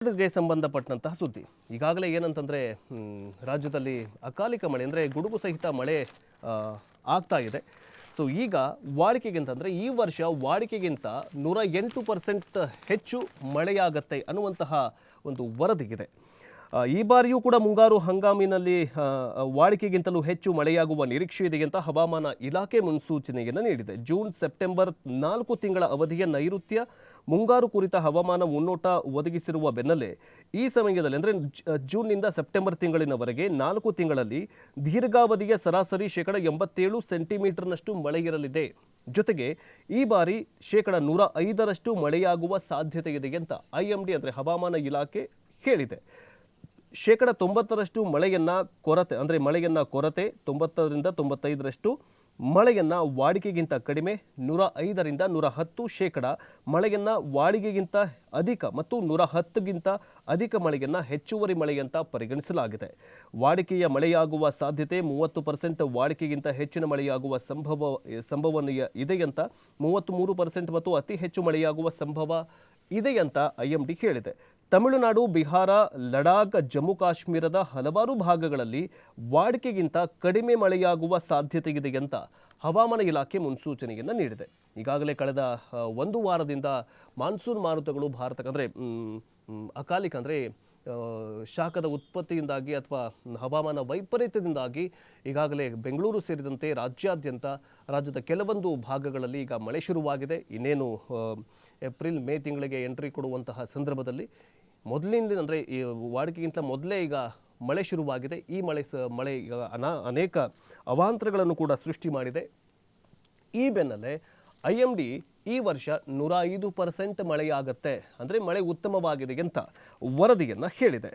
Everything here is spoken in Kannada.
ಗೆ ಸಂಬಂಧಪಟ್ಟಂತಹ ಸುದ್ದಿ ಈಗಾಗಲೇ ಏನಂತಂದರೆ ರಾಜ್ಯದಲ್ಲಿ ಅಕಾಲಿಕ ಮಳೆ ಅಂದರೆ ಗುಡುಗು ಸಹಿತ ಮಳೆ ಆಗ್ತಾ ಇದೆ. ಸೊ ಈಗ ವಾಡಿಕೆಗಿಂತ ಅಂದರೆ ಈ ವರ್ಷ ವಾಡಿಕೆಗಿಂತ 108% ಹೆಚ್ಚು ಮಳೆಯಾಗತ್ತೆ ಅನ್ನುವಂತಹ ಒಂದು ವರದಿಗಿದೆ. ಈ ಬಾರಿಯೂ ಕೂಡ ಮುಂಗಾರು ಹಂಗಾಮಿನಲ್ಲಿ ವಾಡಿಕೆಗಿಂತಲೂ ಹೆಚ್ಚು ಮಳೆಯಾಗುವ ನಿರೀಕ್ಷೆ ಇದೆ ಅಂತ ಹವಾಮಾನ ಇಲಾಖೆ ಮುನ್ಸೂಚನೆಯನ್ನು ನೀಡಿದೆ. ಜೂನ್ ಸೆಪ್ಟೆಂಬರ್ 4 ತಿಂಗಳ ಅವಧಿಯ ನೈಋತ್ಯ ಮುಂಗಾರು ಕುರಿತ ಹವಾಮಾನ ಮುನ್ನೋಟ ಒದಗಿಸಿರುವ ಬೆನ್ನಲ್ಲೇ ಈ ಸಮಯದಲ್ಲಿ ಅಂದರೆ ಜೂನ್ನಿಂದ ಸೆಪ್ಟೆಂಬರ್ ತಿಂಗಳಿನವರೆಗೆ 4 ತಿಂಗಳಲ್ಲಿ ದೀರ್ಘಾವಧಿಯ ಸರಾಸರಿ 87 ಸೆಂಟಿಮೀಟರ್ನಷ್ಟು ಮಳೆ ಇರಲಿದೆ. ಜೊತೆಗೆ ಈ ಬಾರಿ 105ರಷ್ಟು ಮಳೆಯಾಗುವ ಸಾಧ್ಯತೆ ಇದೆ ಅಂತ IMD ಅಂದರೆ ಹವಾಮಾನ ಇಲಾಖೆ ಹೇಳಿದೆ. 90ರಷ್ಟು ಮಳೆಯನ್ನ ಕೊರತೆ 90ರಿಂದ 95ರಷ್ಟು ಮಳೆಯನ್ನ ವಾಡಿಕೆಗಿಂತ ಕಡಿಮೆ, 105ರಿಂದ 110% ಮಳೆಯನ್ನ ವಾಡಿಕೆಗಿಂತ ಅಧಿಕ ಮತ್ತು 110ಗಿಂತ ಅಧಿಕ ಮಳೆಯನ್ನ ಹೆಚ್ಚುವರಿ ಮಳೆಯಂತ ಪರಿಗಣಿಸಲಾಗಿದೆ. ವಾಡಿಕೆಯ ಮಳೆಯಾಗುವ ಸಾಧ್ಯತೆ 30%, ವಾಡಿಕೆಗಿಂತ ಹೆಚ್ಚಿನ ಮಳೆಯಾಗುವ ಸಂಭವನೀಯ ಇದೆಯಂತ 33% ಮತ್ತು ಅತಿ ಹೆಚ್ಚು ಮಳೆಯಾಗುವ ಸಂಭವ ಇದೆಯಂತ IMD ಹೇಳಿದೆ. ತಮಿಳುನಾಡು, ಬಿಹಾರ, ಲಡಾಖ್, ಜಮ್ಮು ಕಾಶ್ಮೀರದ ಹಲವಾರು ಭಾಗಗಳಲ್ಲಿ ವಾಡಿಕೆಗಿಂತ ಕಡಿಮೆ ಮಳೆಯಾಗುವ ಸಾಧ್ಯತೆ ಇದೆ ಅಂತ ಹವಾಮಾನ ಇಲಾಖೆ ಮುನ್ಸೂಚನೆಯನ್ನು ನೀಡಿದೆ. ಈಗಾಗಲೇ ಕಳೆದ ಒಂದು ವಾರದಿಂದ ಮಾನ್ಸೂನ್ ಮಾರುತಗಳು ಭಾರತಕ್ಕೆ ಅಂದರೆ ಅಕಾಲಿಕ ಅಂದರೆ ಶಾಖದ ಉತ್ಪತ್ತಿಯಿಂದಾಗಿ ಅಥವಾ ಹವಾಮಾನ ವೈಪರೀತ್ಯದಿಂದಾಗಿ ಈಗಾಗಲೇ ಬೆಂಗಳೂರು ಸೇರಿದಂತೆ ರಾಜ್ಯದ ಕೆಲವೊಂದು ಭಾಗಗಳಲ್ಲಿ ಈಗ ಮಳೆ ಶುರುವಾಗಿದೆ. ಇನ್ನೇನು ಏಪ್ರಿಲ್ ಮೇ ತಿಂಗಳಿಗೆ ಎಂಟ್ರಿ ಕೊಡುವಂತಹ ಸಂದರ್ಭದಲ್ಲಿ ಮೊದಲಿಂದ ಅಂದರೆ ಈ ವಾಡಿಕೆಗಿಂತ ಮೊದಲೇ ಈಗ ಮಳೆ ಶುರುವಾಗಿದೆ. ಈ ಮಳೆ ಈಗ ಅನೇಕ ಅವಾಂತರಗಳನ್ನು ಕೂಡ ಸೃಷ್ಟಿ ಮಾಡಿದೆ. ಈ ಬೆನ್ನಲ್ಲೇ IMD ಈ ವರ್ಷ 105% ಮಳೆಯಾಗತ್ತೆ ಅಂದರೆ ಮಳೆ ಉತ್ತಮವಾಗಿದೆ ಅಂತ ವರದಿಯನ್ನು ಹೇಳಿದೆ.